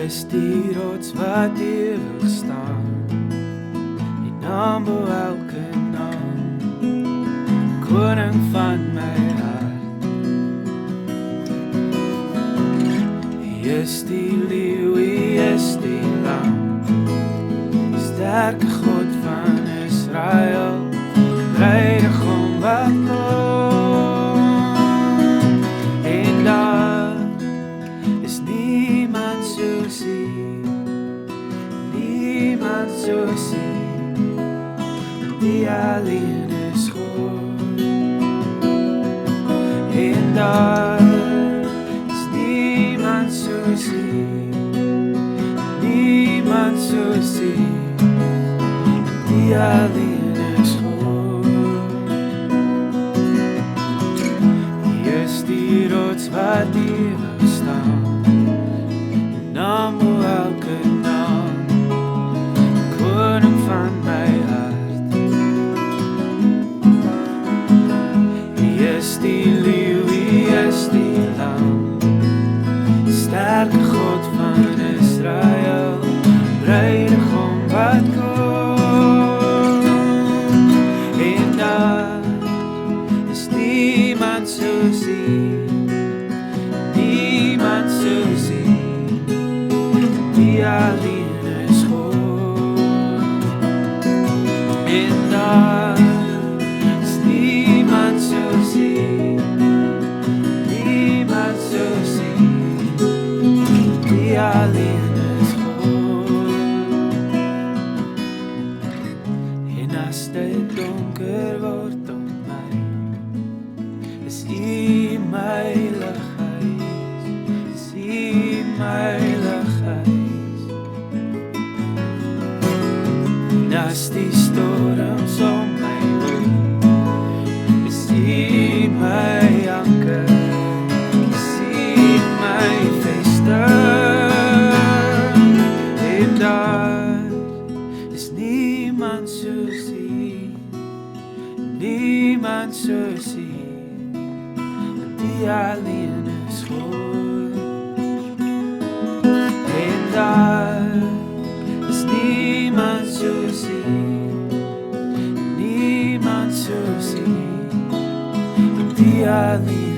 is die rots wat ewig staan, die naam bo elke naam, koning van my hart. Hy is die leeu, hy is die lam, die sterke God van Israel, bruidegom wat kom. En daar is niemand soos hy, niemand soos hy, die alleen is God. En daar is niemand soos hy, niemand soos hy, die alleen is God. Hy is die rots wat ewig staan, die naam bo elke naam, koning van my hart. Hy is die leeu, hy is die lam, die sterke God van Israel, bruidegom wat kom. En daar is niemand soos hy, niemand soos hy, die alleen is God. En daar is niemand soos hy, niemand soos hy, die alleen is God. En as dit donker word om my, is U my lighuis, is U my lighuis. En as die storms om my woed, is U my anker, is U my vesting. En daar is niemand soos U, niemand soos U, die alleen is God. En daar is niemand soos U, niemand soos U, die alleen